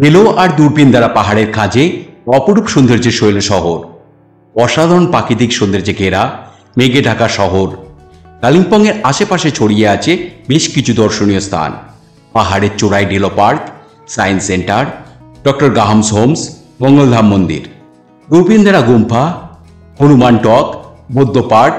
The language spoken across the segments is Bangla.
বেলো আর দূরবীন দ্বারা পাহাড়ের খাঁজে অপরূপ সৌন্দর্যের শৈল শহর, অসাধারণ প্রাকৃতিক সৌন্দর্যে ঘেরা মেঘে ঢাকা শহর। কালিম্পং এর আশেপাশে ছড়িয়ে আছে বেশ কিছু দর্শনীয় স্থান। পাহাড়ের চূড়ায় Delo park, science centre, doctor Graham's homes, Mangaldham মন্দির, দূরবীনধারা গুম্ফা, হনুমান টক, বৌদ্ধ পার্ক,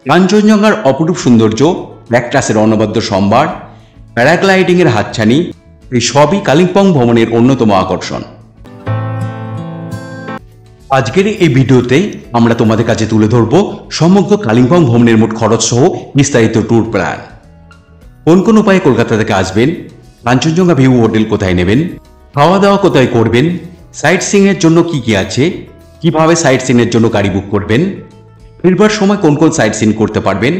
কাঞ্চনজঙ্ঘার অপরূপ সৌন্দর্য, ব্যাকট্রাসের অনবদ্য সম্ভার, প্যারাগ্লাইডিং এর হাতছানি, এই সবই কালিম্পং ভ্রমণের অন্যতম আকর্ষণ। আজকের এই ভিডিওতে আমরা তোমাদের কাছে তুলে ধরব সমগ্র কালিম্পং ভ্রমণের মোট খরচ সহ বিস্তারিত ট্যুর প্ল্যান। কোন কোন উপায়ে কলকাতা থেকে আসবেন, কাঞ্চনজঙ্ঘা ভিউ হোটেল কোথায় নেবেন, খাওয়া দাওয়া কোথায় করবেন, সাইট সিইং এর জন্য কি কি আছে, কিভাবে সাইট সিইং এর জন্য গাড়ি বুক করবেন, ফিরবার সময় কোন কোন সাইট সিইং করতে পারবেন,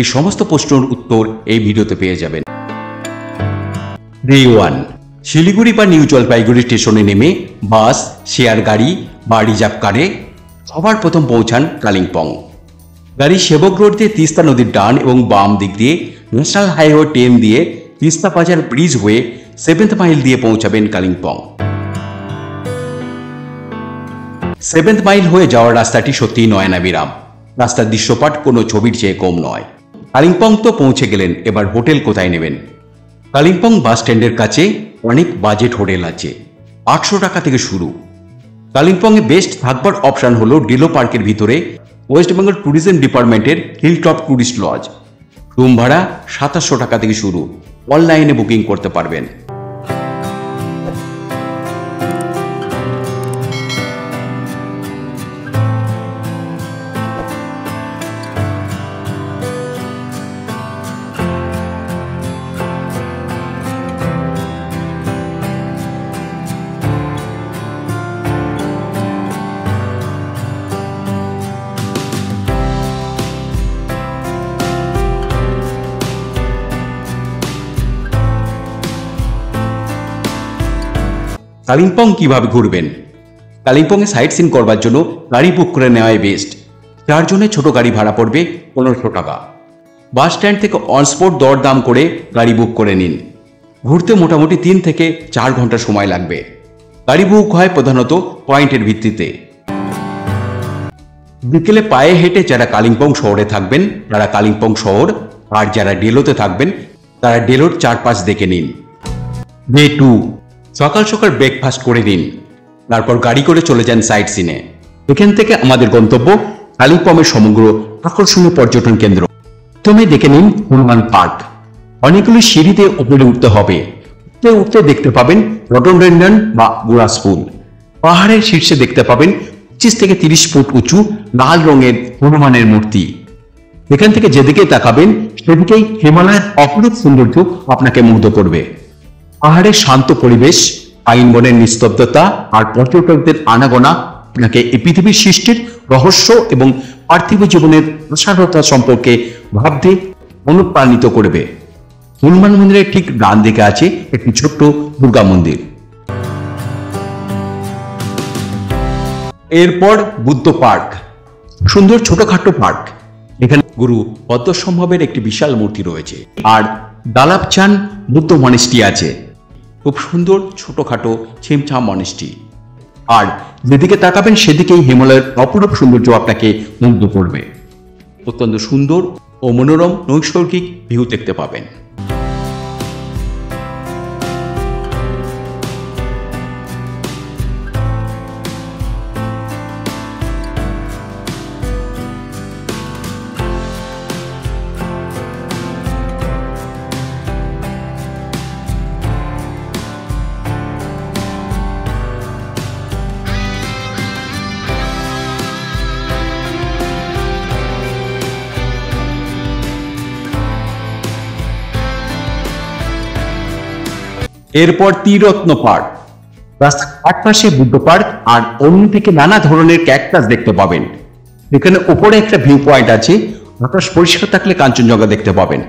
এই সমস্ত প্রশ্নের উত্তর এই ভিডিওতে পেয়ে যাবেন। ডে 1, শিলিগুড়ি বা নিউ জলপাইগুড়ি স্টেশনে নেমে বাস, শেয়ার গাড়ি বা রিজার্ভ কারে সবার প্রথম পৌঁছান কালিম্পং। গাড়ি সেবক রোড দিয়ে তিস্তা নদীর ডান এবং বাম দিক দিয়ে ন্যাশনাল হাইওয়ে 10 দিয়ে তিস্তা বাজার ব্রিজ হয়ে 7th মাইল দিয়ে পৌঁছাবেন কালিম্পং। 7th মাইল হয়ে যাওয়ার রাস্তাটি সত্যিই নয়নাভিরাম। রাস্তার দৃশ্যপাট কোনো ছবির চেয়ে কম নয়। কালিম্পং তো পৌঁছে গেলেন, এবার হোটেল কোথায় নেবেন? কালিম্পং বাস স্ট্যান্ডের কাছে অনেক বাজেট হোটেল আছে, 800 টাকা থেকে শুরু। কালিম্পংয়ে বেস্ট থাকবার অপশন হলো ডেলো পার্কের ভিতরে ওয়েস্ট বেঙ্গল ট্যুরিজম ডিপার্টমেন্টের হিলটপ ট্যুরিস্ট লজ। রুম ভাড়া 2700 টাকা থেকে শুরু, অনলাইনে বুকিং করতে পারবেন। কালিম্পং কিভাবে ঘুরবেন? কালিম্পংয়ে সাইট সিইং করবার জন্য গাড়ি বুক করে নেওয়াই বেস্ট। 4 জনের ছোট গাড়ি ভাড়া পড়বে 1500 টাকা। বাস স্ট্যান্ড থেকে অনস্পট দরদাম করে গাড়ি বুক করে নিন। ঘুরতে মোটামুটি 3 থেকে 4 ঘন্টা সময় লাগবে। গাড়ি বুক হয় প্রধানত পয়েন্টের ভিত্তিতে। বিকেলে পায়ে হেঁটে যারা কালিম্পং শহরে থাকবেন তারা কালিম্পং শহর, আর যারা ডেলোতে থাকবেন তারা ডেলোর চারপাশ দেখে নিন। ডে 2, সকাল সকাল ব্রেকফাস্ট করে নিন, তারপর গাড়ি করে চলে যান সাইট সিনে। এখান থেকে আমাদের গন্তব্য কালিম্পংয়ের সমগ্র আকর্ষণীয় পর্যটন কেন্দ্র। প্রথমে দেখে নিন হনুমান পার্ক। অনেকগুলো সিঁড়িতে উপরে উঠতে হবে। উঠতে উঠতে দেখতে পাবেন রডোডেন্ড্রন বা গুরাস ফুল। পাহাড়ের শীর্ষে দেখতে পাবেন 25 থেকে 30 ফুট উঁচু লাল রঙের হনুমানের মূর্তি। এখান থেকে যেদিকে তাকাবেন সেদিকেই হিমালয়ের অপরূপ সৌন্দর্য আপনাকে মুগ্ধ করবে। পাহাড়ের শান্ত পরিবেশ, পাইন বনের নিস্তব্ধতা আর পর্যটকদের আনাগোনা আপনাকে এই পৃথিবীর সৃষ্টির রহস্য এবং পার্থিব জীবনের প্রসারতা সম্পর্কে ভাবতে অনুপ্রাণিত করবে। হনুমান মন্দিরের ঠিক ডান দিকে আছে একটি ছোট্ট দুর্গা মন্দির। এরপর বুদ্ধ পার্ক, সুন্দর ছোটখাটো পার্ক। এখানে গুরু পদ্মসম্ভবের একটি বিশাল মূর্তি রয়েছে, আর দালাপচান বুদ্ধ মনেস্ট্রি আছে। খুব সুন্দর ছোটখাটো ছিমছাম মনেস্ট্রি। আর যেদিকে তাকাবেন সেদিকেই হিমালয়ের অপরূপ সৌন্দর্য আপনাকে মুগ্ধ করবে। অত্যন্ত সুন্দর ও মনোরম নৈসর্গিক ভিউ দেখতে পাবেন। এরপর ত্রিরত্ন পার্ক। রাস্তার এক পাশে বুদ্ধ পার্ক আর অন্যদিকে নানা ধরনের ক্যাকটাস দেখতে পাবেন। এখানে উপরে একটা ভিউ পয়েন্ট আছে, আকাশ পরিষ্কার থাকলে কাঞ্চনজঙ্ঘা দেখতে পাবেন।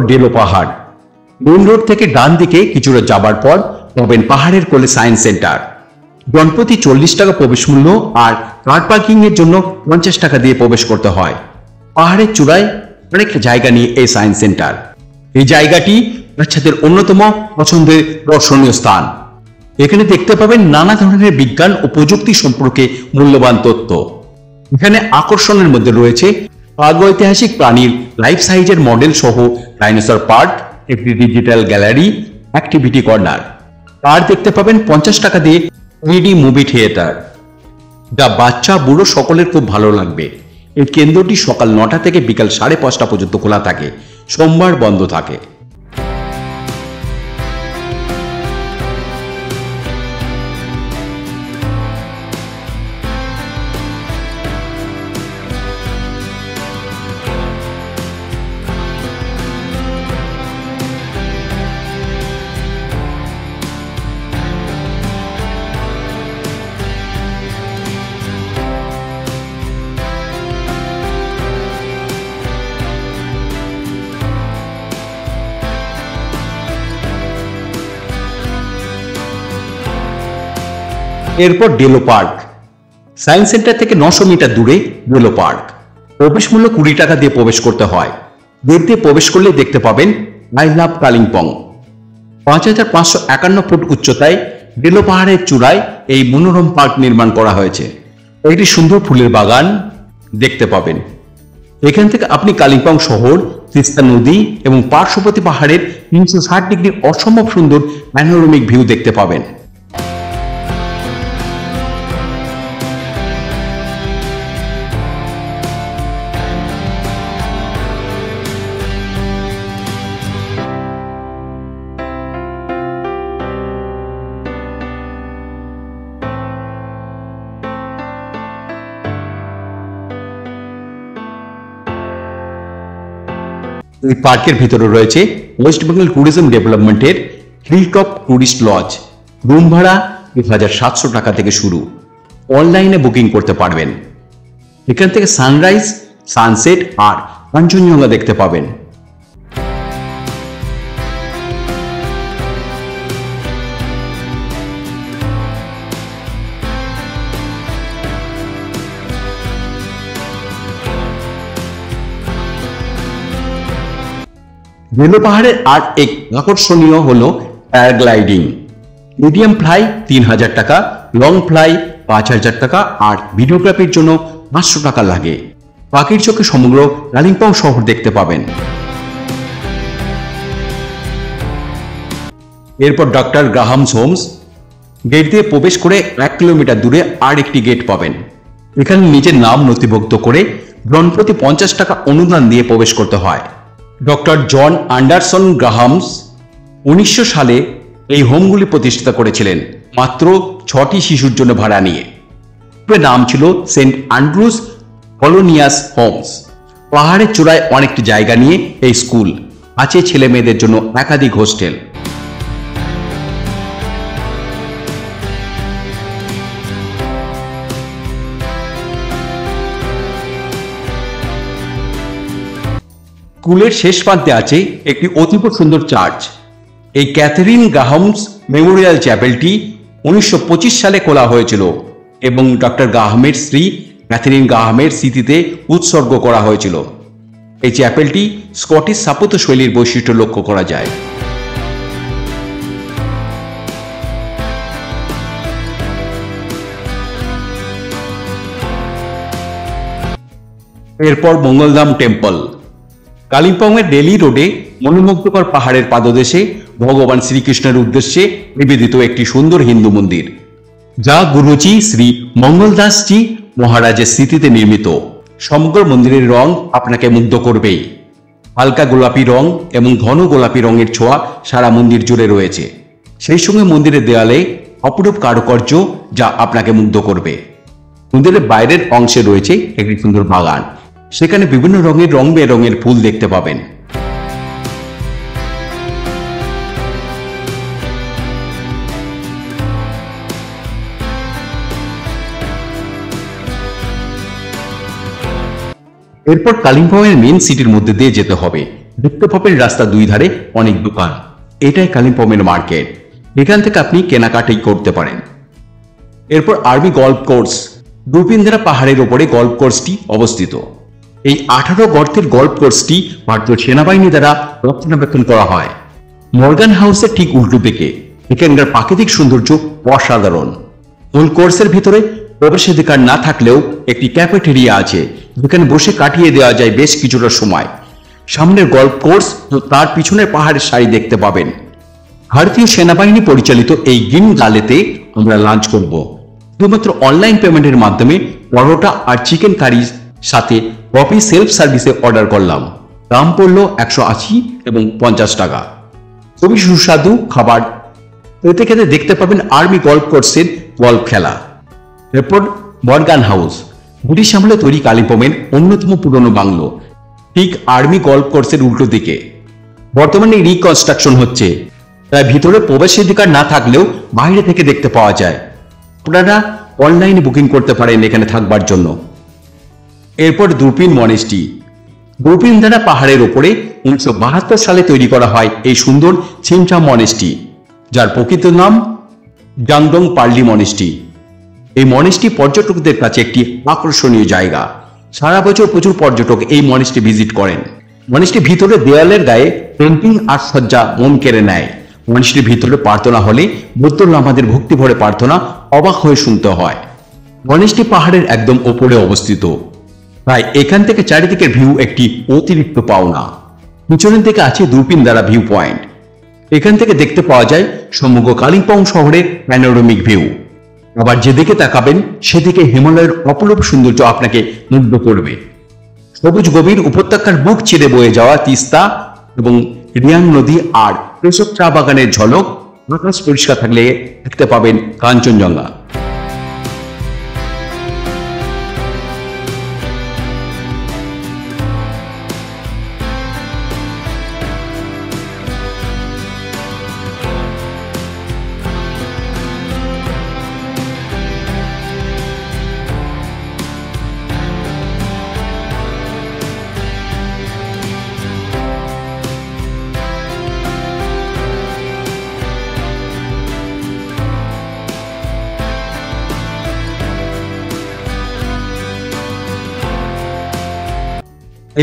ডেলো পাহাড়। মেন রোড থেকে ডান দিকে কিছুটা যাবার পর পাবেন পাহাড়ের কোলে সায়েন্স সেন্টার। জনপ্রতি 40 টাকা প্রবেশ মূল্য আর কার পার্কিং এর জন্য 50 টাকা দিয়ে প্রবেশ করতে হয়। পাহাড়ের চূড়ায় অনেকটা জায়গা নিয়ে এই সায়েন্স সেন্টার। এই জায়গাটি বাচ্চাদের অন্যতম পছন্দের দর্শনীয় স্থান। এখানে দেখতে পাবেন নানা ধরনের বিজ্ঞান ও প্রযুক্তি সম্পর্কে মূল্যবান তথ্য। এখানে আকর্ষণের মধ্যে রয়েছে প্রাগৈতিহাসিক প্রাণীর লাইফ সাইজের মডেল সহ ডাইনোসর পার্ক, একটি ডিজিটাল গ্যালারি, অ্যাক্টিভিটি কর্নার। আর দেখতে পাবেন 50 টাকা দিয়ে 3D মুভি থিয়েটার, যা বাচ্চা বুড়ো সকলের খুব ভালো লাগবে। এই কেন্দ্রটি সকাল 9টা থেকে বিকাল 5:30 পর্যন্ত খোলা থাকে, সোমবার বন্ধ থাকে। এরপর ডেলো পার্ক। সায়েন্স সেন্টার থেকে 900 মিটার দূরে ডেলো পার্ক। প্রবেশ মূল্য 20 টাকা দিয়ে প্রবেশ করতে হয়। গেট দিয়ে প্রবেশ করলে দেখতে পাবেন আই লাভ কালিম্পং। 5551 ফুট উচ্চতায় ডেলো পাহাড়ের চূড়ায় এই মনোরম পার্ক নির্মাণ করা হয়েছে। একটি সুন্দর ফুলের বাগান দেখতে পাবেন। এখান থেকে আপনি কালিম্পং শহর, তিস্তা নদী এবং পার্শ্ববর্তী পাহাড়ের 360 ডিগ্রি অসম্ভব সুন্দর প্যানোরামিক ভিউ দেখতে পাবেন। এই পার্কের ভিতরে রয়েছে ওয়েস্ট বেঙ্গল ট্যুরিজম ডেভেলপমেন্টের হিলটপ ট্যুরিস্ট লজ। রুম ভাড়া 1700 টাকা থেকে শুরু। অনলাইনে বুকিং করতে পারবেন। এখান থেকে সানরাইজ, সানসেট আর কাঞ্চনজঙ্ঘা দেখতে পাবেন। ডেলো পাহাড়ের আর এক আকর্ষণীয় হলো প্যারাগ্লাইডিং। মিডিয়াম ফ্লাই 3000 টাকা, লং ফ্লাই 5000 টাকা আর ভিডিওগ্রাফির জন্য 500 টাকা লাগে। পাখির চোখে সমগ্র কালিম্পং শহর দেখতে পাবেন। এরপর ডক্টর গ্রাহামস হোমস। গেট দিয়ে প্রবেশ করে 1 কিলোমিটার দূরে আর একটি গেট পাবেন। এখানে নিজের নাম নথিভুক্ত করে জনপ্রতি 50 টাকা অনুদান দিয়ে প্রবেশ করতে হয়। ডক্টর জন অ্যান্ডারসন গ্রাহামস 1900 সালে এই হোমগুলি প্রতিষ্ঠিত করেছিলেন, মাত্র 6টি শিশুর জন্য ভাড়া নিয়ে। নাম ছিল সেন্ট অ্যান্ড্রুস কলোনিয়াস হোমস। পাহাড়ের চূড়ায় অনেকটি জায়গা নিয়ে এই স্কুল আছে। ছেলে মেয়েদের জন্য একাধিক হোস্টেল। স্কুলের শেষ প্রান্তে আছে একটি অতীব সুন্দর চার্চ। এই ক্যাথরিন গ্রাহামস মেমোরিয়াল চ্যাপেলটি 1925 সালে খোলা হয়েছিল এবং ডক্টর গ্রাহামের স্ত্রী ক্যাথরিন গ্রাহামের স্মৃতিতে উৎসর্গ করা হয়েছিল। এই চ্যাপেলটি স্কটিশ স্থাপত্য শৈলীর বৈশিষ্ট্য লক্ষ্য করা যায়। এরপর মঙ্গলধাম টেম্পল। কালিম্পংয়ের ডেলি রোডে মনোমুগ্ধকর পাহাড়ের পাদদেশে ভগবান শ্রীকৃষ্ণের উদ্দেশ্যে নিবেদিত একটি সুন্দর হিন্দু মন্দির, যা গুরুজি শ্রী মঙ্গলদাসজি মহারাজের স্মৃতিতে নির্মিত। সমগ্র মন্দিরের রং আপনাকে মুগ্ধ করবেই। হালকা গোলাপি রং এবং ঘন গোলাপি রঙের ছোঁয়া সারা মন্দির জুড়ে রয়েছে। সেই সঙ্গে মন্দিরের দেয়ালে অপরূপ কারুকার্য, যা আপনাকে মুগ্ধ করবে। মন্দিরের বাইরের অংশে রয়েছে একটি সুন্দর বাগান। সেখানে বিভিন্ন রঙের রং বেরঙের ফুল দেখতে পাবেন। এরপর কালিম্পংয়ের মেন সিটির মধ্যে দিয়ে যেতে হবে। দেখতে পাবেন রাস্তা দুই ধারে অনেক দোকান। এটাই কালিম্পংয়ের মার্কেট। এখান থেকে আপনি কেনাকাটাই করতে পারেন। এরপর আর্মি গল্ফ কোর্স। দুপিন্দারা পাহাড়ের ওপরে গল্ফ কোর্সটি অবস্থিত। এই 18 গর্তের গল্ফ কোর্সটি ভারতীয় সেনাবাহিনী দ্বারা রক্ষণাবেক্ষণ করা হয়। মর্গান হাউসের ঠিক উল্টো দিকে। এখানকার প্রাকৃতিক সৌন্দর্য অসাধারণ। মূল কোর্সের ভিতরে প্রবেশাধিকার না থাকলেও একটি ক্যাফেটেরিয়া আছে, যেখানে বসে কাটিয়ে দেওয়া যায় বেশ কিছুটা সময়। সামনের গল্ফ কোর্স ও তার পিছনের পাহাড়ের সারি দেখতে পাবেন। ভারতীয় সেনাবাহিনী পরিচালিত এই গ্রিন গালেতে আমরা লাঞ্চ করব। শুধুমাত্র অনলাইন পেমেন্টের মাধ্যমে পরোটা আর চিকেন কারির সাথে কফি সেলফ সার্ভিসে অর্ডার করলাম। দাম পড়ল 180 এবং 50 টাকা। খুবই সুস্বাদু খাবার। এতে খেতে দেখতে পাবেন আর্মি গল্ফ কোর্সের গল্ফ খেলা। এরপর মর্গান হাউস, ব্রিটিশ আমলে তৈরি কালিম্পংয়ের অন্যতম পুরনো বাংলো, ঠিক আর্মি গল্ফ কোর্সের উল্টো দিকে। বর্তমানে রিকনস্ট্রাকশন হচ্ছে, তাই ভিতরে প্রবেশাধিকার না থাকলেও বাইরে থেকে দেখতে পাওয়া যায়। আপনারা অনলাইনে বুকিং করতে পারেন এখানে থাকবার জন্য। এরপর দুপিন মনেস্ট্রি। দুপিন দ্বারা পাহাড়ের ওপরে 1972 সালে তৈরি করা হয় এই সুন্দর ছিমছা মনেস্ট্রি, যার প্রকৃত নাম জাংডং পার্লি মনেস্ট্রি। এই মনেস্ট্রি পর্যটকদের কাছে একটি আকর্ষণীয় জায়গা। সারা বছর প্রচুর পর্যটক এই মনেস্ট্রি ভিজিট করেন। মনেস্ট্রির ভিতরে দেয়ালের গায়ে পেন্টিং আর সজ্জা মন কেড়ে নেয়। মনেস্ট্রির ভিতরে প্রার্থনা হলে বৌদ্ধ লামাদের ভক্তি ভরে প্রার্থনা অবাক হয়ে শুনতে হয়। মনেস্ট্রি পাহাড়ের একদম ওপরে অবস্থিত, তাই এখান থেকে চারিদিকের ভিউ একটি অতিরিক্ত পাওনা। পিছনের দিকে আছে দুপিন দ্বারা ভিউ পয়েন্ট। এখান থেকে দেখতে পাওয়া যায় সমগ্র কালিম্পং শহরের প্যানোরামিক ভিউ। আবার যেদিকে তাকাবেন সেদিকে হিমালয়ের অপরূপ সৌন্দর্য আপনাকে মুগ্ধ করবে। সবুজ গভীর উপত্যকার বুক চিরে বয়ে যাওয়া তিস্তা এবং রিয়াং নদী আর কৃষক চা বাগানের ঝলক। আকাশ পরিষ্কার থাকলে দেখতে পাবেন কাঞ্চনজঙ্ঘা।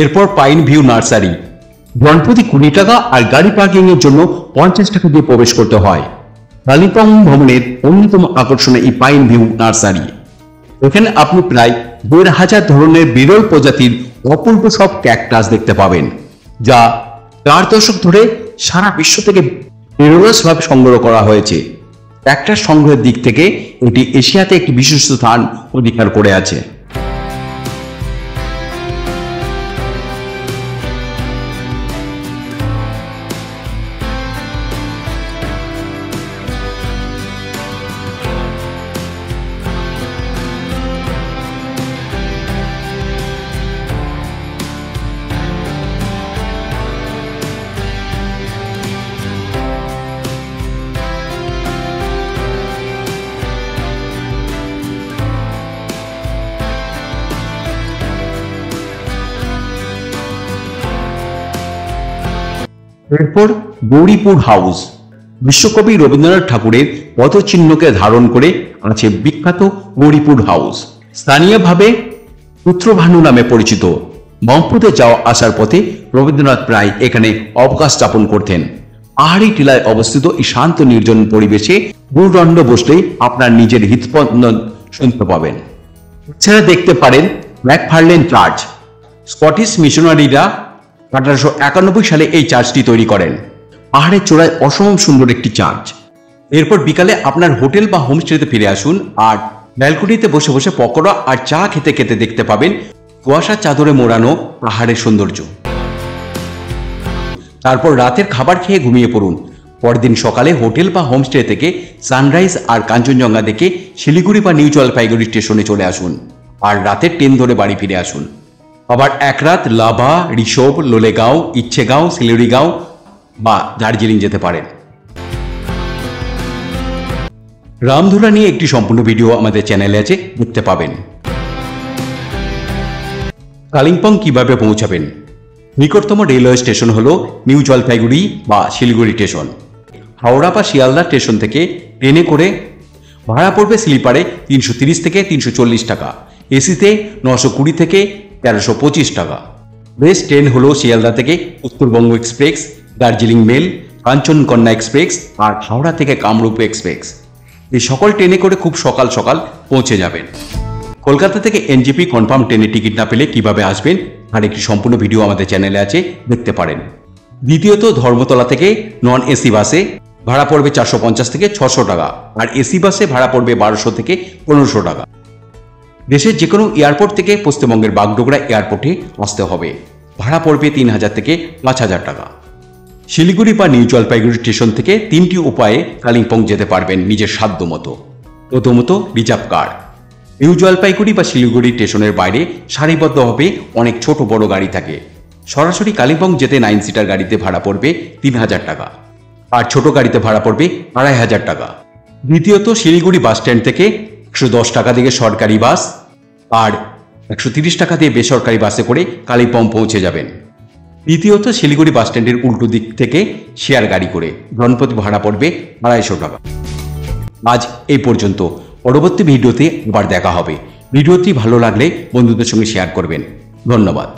এরপর পাইন ভিউ নার্সারি। জনপ্রতি 20 টাকা আর গাড়ি পার্কিং এর জন্য 50 টাকা দিয়ে প্রবেশ করতে হয়। কালিম্পং ভ্রমণের অন্যতম আকর্ষণ এই পাইন ভিউ নার্সারি। এখানে আপনি প্রায় 1500 ধরনের বিরল প্রজাতির অপূর্ব সব ক্যাকটাস দেখতে পাবেন, যা 4 দশক ধরে সারা বিশ্ব থেকে নিরলসভাবে সংগ্রহ করা হয়েছে। ক্যাকটাস সংগ্রহের দিক থেকে এটি এশিয়াতে একটি বিশিষ্ট স্থান অধিকার করে আছে। এরপর গৌরীপুর হাউস। বিশ্বকবি রবীন্দ্রনাথ ঠাকুরের পদচিহ্নকে ধারণ করে আছে বিখ্যাত গৌরীপুর হাউস। স্থানীয়ভাবে পুত্রভানু নামে পরিচিত। ব্রহ্মপুত্রে যাওয়া আসার পথে রবীন্দ্রনাথ প্রায় এখানে অবকাশ যাপন করতেন। পাহাড়ি টিলায় অবস্থিত এই শান্ত নির্জন পরিবেশে গুরুদণ্ড বসলেই আপনার নিজের হৃদস্পন্দন শুনতে পাবেন। এছাড়া দেখতে পারেন ম্যাকফার্লেন চার্চ। স্কটিশ মিশনারিরা 1891 সালে এই চার্চটি তৈরি করেন। পাহাড়ের চূড়ায় অসম্ভব সুন্দর একটি চার্চ। এরপর বিকালে আপনার হোটেল বা হোমস্টেতে ফিরে আসুন আর ব্যালকনিতে বসে বসে পকোড়া আর চা খেতে খেতে দেখতে পাবেন কুয়াশার চাদরে মোড়ানো পাহাড়ের সৌন্দর্য। তারপর রাতের খাবার খেয়ে ঘুমিয়ে পড়ুন। পরদিন সকালে হোটেল বা হোমস্টে থেকে সানরাইজ আর কাঞ্চনজঙ্ঘা দেখে শিলিগুড়ি বা নিউ জলপাইগুড়ি স্টেশনে চলে আসুন আর রাতের ট্রেন ধরে বাড়ি ফিরে আসুন। আবার এক রাত লাভা, ঋষভ, লোলেগাঁও, ইচ্ছেগাঁও, শিলিগুড়িগাঁও বা দার্জিলিং যেতে পারেন। রামধুরা নিয়ে একটি সম্পূর্ণ ভিডিও আমাদের চ্যানেলে আছে, দেখতে পাবেন। কালিম্পং কিভাবে পৌঁছাবেন? নিকটতম রেলওয়ে স্টেশন হলো নিউ জলপাইগুড়ি বা শিলিগুড়ি স্টেশন। হাওড়া বা শিয়ালদা স্টেশন থেকে ট্রেনে করে ভাড়া পড়বে স্লিপারে 330 থেকে 340 টাকা, এসিতে 920 থেকে 1325 টাকা। বেস্ট ট্রেন হলো শিয়ালদা থেকে Uttarbanga express, Darjeeling mail, Kanchankanya express আর হাওড়া থেকে কামরূপ এক্সপ্রেস। এই সকল ট্রেনে করে খুব সকাল সকাল পৌঁছে যাবেন। কলকাতা থেকে এনজেপি কনফার্ম ট্রেনের টিকিট না পেলে কিভাবে আসবেন আর একটি সম্পূর্ণ ভিডিও আমাদের চ্যানেলে আছে, দেখতে পারেন। দ্বিতীয়ত, ধর্মতলা থেকে নন এসি বাসে ভাড়া পড়বে 450 থেকে 600 টাকা আর এসি বাসে ভাড়া পড়বে 1200 থেকে 1500 টাকা। দেশের যে কোনো এয়ারপোর্ট থেকে পশ্চিমবঙ্গের বাগডোগরা এয়ারপোর্টে আসতে হবে, ভাড়া পড়বে 3000 থেকে 5000 টাকা। শিলিগুড়ি বা নিউ জলপাইগুড়ি স্টেশন থেকে 3টি উপায়ে কালিম্পং যেতে পারবেন নিজের সাধ্য মতো। প্রথমত, রিজার্ভ কার। নিউ জলপাইগুড়ি বা শিলিগুড়ি স্টেশনের বাইরে সারিবদ্ধভাবে অনেক ছোট বড় গাড়ি থাকে। সরাসরি কালিম্পং যেতে 9 সিটার গাড়িতে ভাড়া পড়বে 3000 টাকা আর ছোট গাড়িতে ভাড়া পড়বে 2500 টাকা। দ্বিতীয়ত, শিলিগুড়ি বাস স্ট্যান্ড থেকে 110 টাকা দিয়ে সরকারি বাস আর 130 টাকা দিয়ে বেসরকারি বাসে করে কালিম্পং পৌঁছে যাবেন। তৃতীয়ত, শিলিগুড়ি বাস স্ট্যান্ডের উল্টো দিক থেকে শেয়ার গাড়ি করে জনপ্রতি ভাড়া পড়বে 250 টাকা। আজ এই পর্যন্ত, পরবর্তী ভিডিওতে আবার দেখা হবে। ভিডিওটি ভালো লাগলে বন্ধুদের সঙ্গে শেয়ার করবেন। ধন্যবাদ।